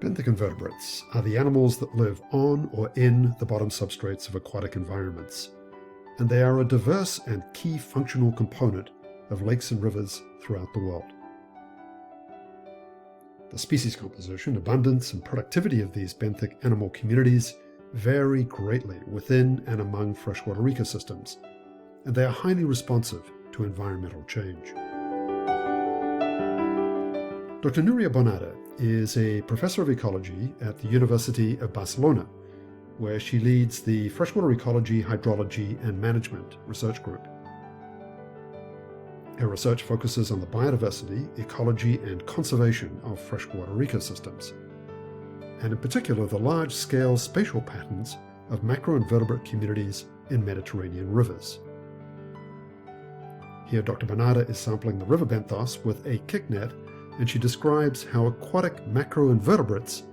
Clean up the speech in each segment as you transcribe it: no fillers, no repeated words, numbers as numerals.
Benthic invertebrates are the animals that live on or in the bottom substrates of aquatic environments, and they are a diverse and key functional component of lakes and rivers throughout the world. The species composition, abundance, and productivity of these benthic animal communities vary greatly within and among freshwater ecosystems, and they are highly responsive to environmental change. Dr. Núria Bonada is a professor of ecology at the University of Barcelona, where she leads the Freshwater Ecology, Hydrology and Management research group. Her research focuses on the biodiversity, ecology and conservation of freshwater ecosystems, and in particular the large-scale spatial patterns of macroinvertebrate communities in Mediterranean rivers. Here Dr. Bonada is sampling the river benthos with a kick net, and she describes how aquatic macroinvertebrates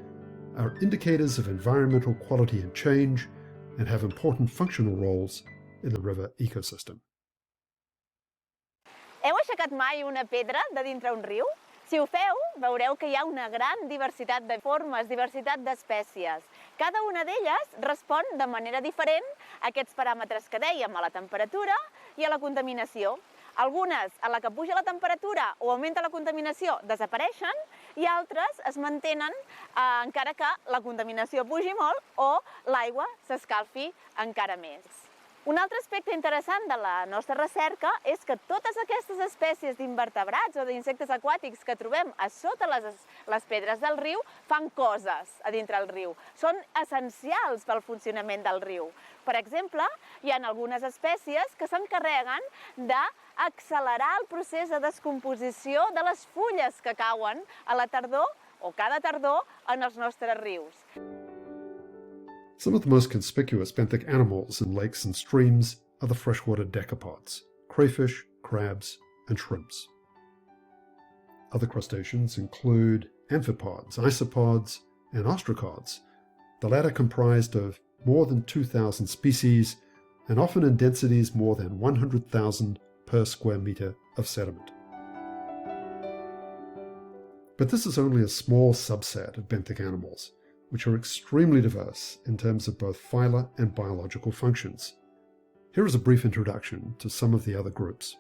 are indicators of environmental quality and change and have important functional roles in the river ecosystem. Heu aixecat mai una pedra de dintre un riu? Si ho feu, veureu que hi ha una gran diversitat de formes, diversitat d'espècies. Cada una d'elles respon de manera diferent a aquests paràmetres que dèiem, a la temperatura i a la contaminació. Algunes, a la que puja la temperatura o augmenta la contaminació, desapareixen i altres es mantenen encara que la contaminació pugi molt o l'aigua s'escalfi encara més. Un altre aspecte interessant de la nostra recerca és que totes aquestes espècies d'invertebrats o d'insectes aquàtics que trobem a sota les pedres del riu fan coses a dintre el riu. Són essencials pel funcionament del riu. Per exemple, hi ha algunes espècies que s'encarreguen d'accelerar el procés de descomposició de les fulles que cauen a la tardor o cada tardor en els nostres rius. Some of the most conspicuous benthic animals in lakes and streams are the freshwater decapods, crayfish, crabs, and shrimps. Other crustaceans include amphipods, isopods, and ostracods, the latter comprised of more than 2,000 species and often in densities more than 100,000 per square meter of sediment. But this is only a small subset of benthic animals, which are extremely diverse in terms of both phyla and biological functions. Here is a brief introduction to some of the other groups.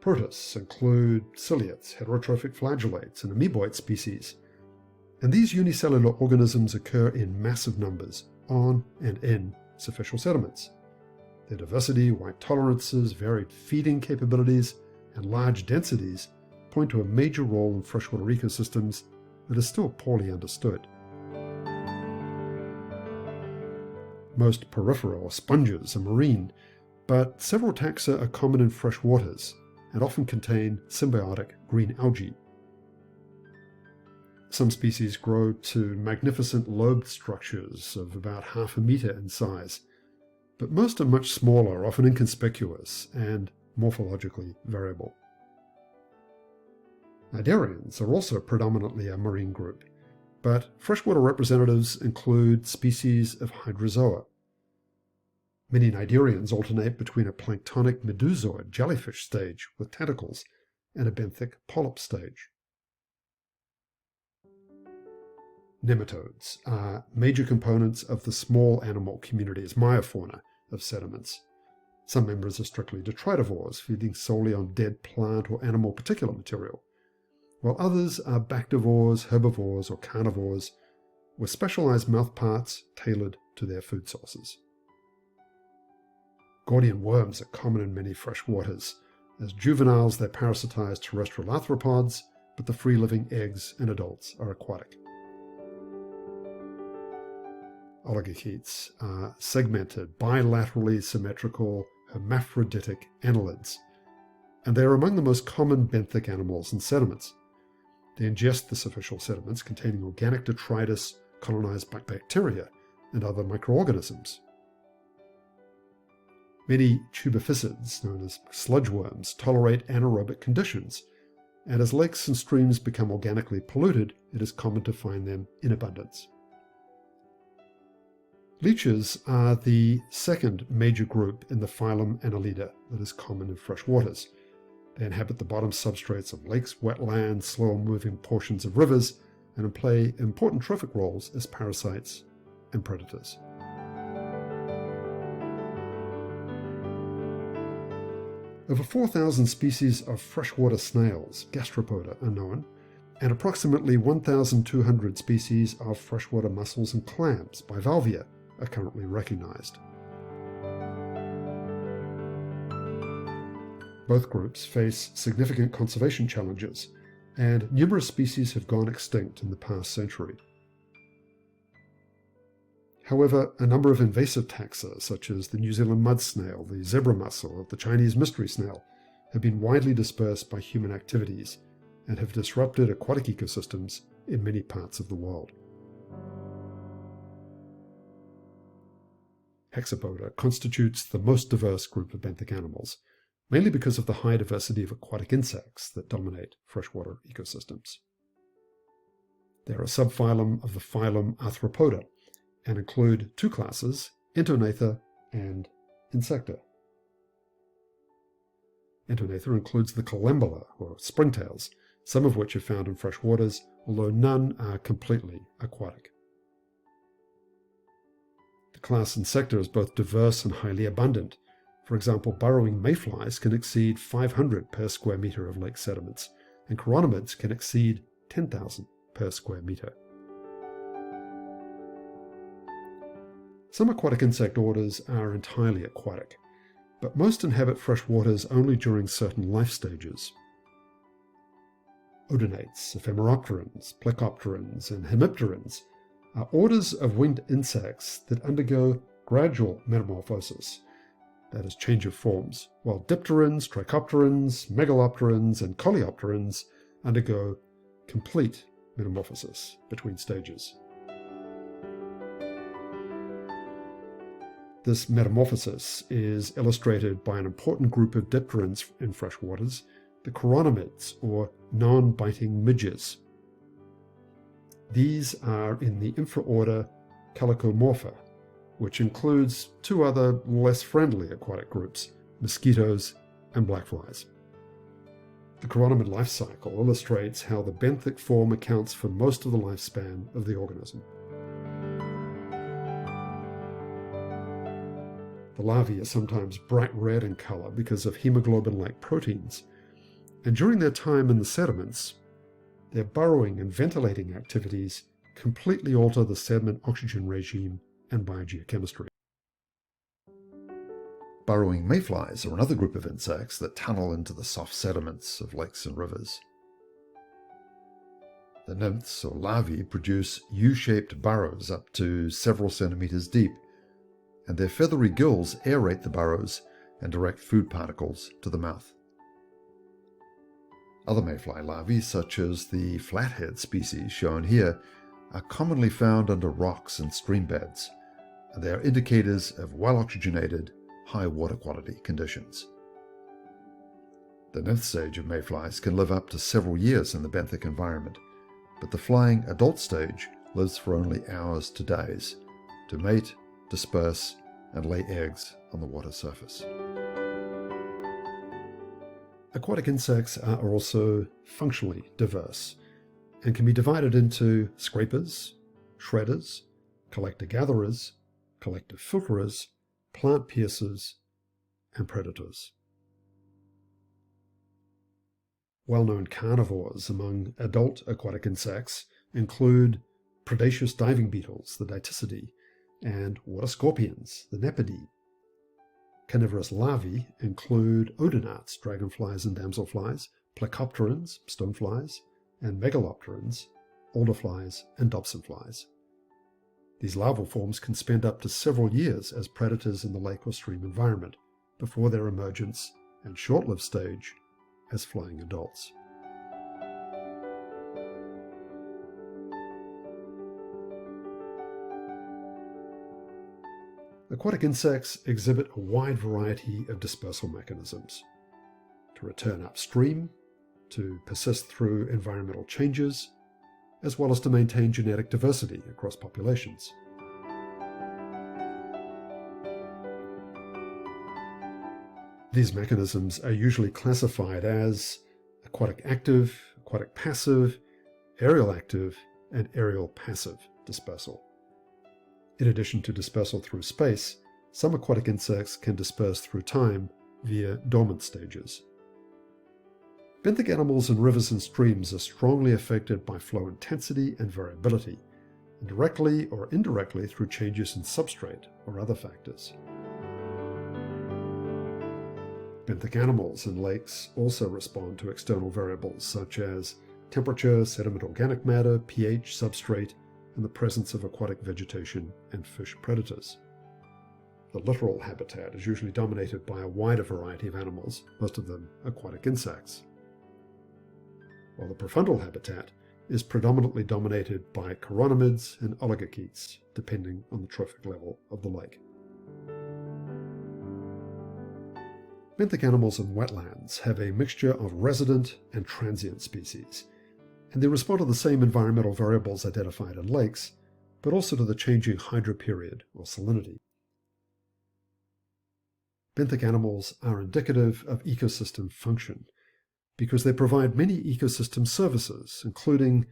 Protists include ciliates, heterotrophic flagellates, and amoeboid species, and these unicellular organisms occur in massive numbers on and in superficial sediments. Their diversity, wide tolerances, varied feeding capabilities, and large densities point to a major role in freshwater ecosystems that is still poorly understood. Most porifera or sponges are marine, but several taxa are common in fresh waters and often contain symbiotic green algae. Some species grow to magnificent lobed structures of about half a meter in size, but most are much smaller, often inconspicuous, and morphologically variable. Cnidarians are also predominantly a marine group, but freshwater representatives include species of hydrozoa. Many cnidarians alternate between a planktonic medusoid jellyfish stage with tentacles and a benthic polyp stage. Nematodes are major components of the small animal communities, myofauna, of sediments. Some members are strictly detritivores, feeding solely on dead plant or animal particulate material, while others are bactivores, herbivores, or carnivores, with specialized mouthparts tailored to their food sources. Gordian worms are common in many fresh waters. As juveniles, they parasitize terrestrial arthropods, but the free-living eggs and adults are aquatic. oligochaetes are segmented, bilaterally symmetrical, hermaphroditic annelids, and they are among the most common benthic animals and sediments. They ingest the superficial sediments containing organic detritus colonized by bacteria and other microorganisms. Many tubificids, known as sludge worms, tolerate anaerobic conditions, and as lakes and streams become organically polluted, it is common to find them in abundance. Leeches are the second major group in the phylum Annelida that is common in fresh waters. They inhabit the bottom substrates of lakes, wetlands, slow-moving portions of rivers, and play important trophic roles as parasites and predators. Over 4,000 species of freshwater snails, gastropoda, are known, and approximately 1,200 species of freshwater mussels and clams, bivalvia, are currently recognized. Both groups face significant conservation challenges, and numerous species have gone extinct in the past century. However, a number of invasive taxa, such as the New Zealand mud snail, the zebra mussel, or the Chinese mystery snail, have been widely dispersed by human activities and have disrupted aquatic ecosystems in many parts of the world. Hexapoda constitutes the most diverse group of benthic animals, mainly because of the high diversity of aquatic insects that dominate freshwater ecosystems. They are a subphylum of the phylum Arthropoda, and include two classes, Entognatha and Insecta. Entognatha includes the Collembola, or springtails, some of which are found in fresh waters, although none are completely aquatic. The class Insecta is both diverse and highly abundant. For example, burrowing mayflies can exceed 500 per square meter of lake sediments, and chironomids can exceed 10,000 per square meter. Some aquatic insect orders are entirely aquatic, but most inhabit fresh waters only during certain life stages. Odonates, ephemeropterans, plecopterans, and hemipterans are orders of winged insects that undergo gradual metamorphosis, that is, change of forms, while dipterans, trichopterans, megalopterans, and coleopterans undergo complete metamorphosis between stages. This metamorphosis is illustrated by an important group of dipterans in fresh waters, the chironomids, or non-biting midges. These are in the infraorder Calicomorpha, which includes two other less friendly aquatic groups, mosquitoes and blackflies. The chironomid life cycle illustrates how the benthic form accounts for most of the lifespan of the organism. The larvae are sometimes bright red in color because of hemoglobin-like proteins, and during their time in the sediments, their burrowing and ventilating activities completely alter the sediment oxygen regime and biogeochemistry. Burrowing mayflies are another group of insects that tunnel into the soft sediments of lakes and rivers. The nymphs or larvae produce U-shaped burrows up to several centimeters deep, and their feathery gills aerate the burrows and direct food particles to the mouth. Other mayfly larvae, such as the flathead species shown here, are commonly found under rocks and stream beds, and they are indicators of well-oxygenated, high water quality conditions. The nymph stage of mayflies can live up to several years in the benthic environment, but the flying adult stage lives for only hours to days, to mate, disperse, and lay eggs on the water surface. Aquatic insects are also functionally diverse and can be divided into scrapers, shredders, collector-gatherers, collective filterers, plant piercers, and predators. Well-known carnivores among adult aquatic insects include predaceous diving beetles, the Diticidae, and water scorpions, the Nepidae. Carnivorous larvae include odonates, dragonflies and damselflies, plecopterans, stoneflies, and megalopterans, alderflies and dobsonflies. These larval forms can spend up to several years as predators in the lake or stream environment before their emergence and short-lived stage as flying adults. Aquatic insects exhibit a wide variety of dispersal mechanisms: to return upstream, to persist through environmental changes, as well as to maintain genetic diversity across populations. These mechanisms are usually classified as aquatic active, aquatic passive, aerial active, and aerial passive dispersal. In addition to dispersal through space, some aquatic insects can disperse through time via dormant stages. Benthic animals in rivers and streams are strongly affected by flow intensity and variability, and directly or indirectly through changes in substrate or other factors. Benthic animals in lakes also respond to external variables such as temperature, sediment organic matter, pH, substrate, and the presence of aquatic vegetation and fish predators. The littoral habitat is usually dominated by a wider variety of animals, most of them aquatic insects, while the profundal habitat is predominantly dominated by chironomids and oligochaetes, depending on the trophic level of the lake. Benthic animals in wetlands have a mixture of resident and transient species, and they respond to the same environmental variables identified in lakes, but also to the changing hydroperiod or salinity. Benthic animals are indicative of ecosystem function because they provide many ecosystem services, including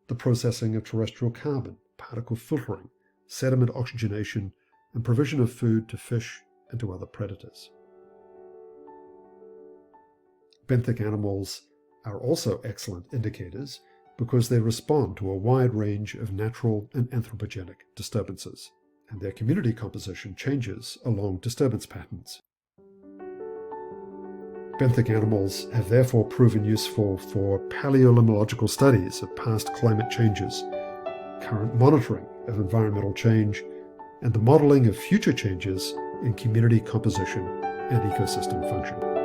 the processing of terrestrial carbon, particle filtering, sediment oxygenation, and provision of food to fish and to other predators. Benthic animals are also excellent indicators because they respond to a wide range of natural and anthropogenic disturbances, and their community composition changes along disturbance patterns. Benthic animals have therefore proven useful for paleolimnological studies of past climate changes, current monitoring of environmental change, and the modeling of future changes in community composition and ecosystem function.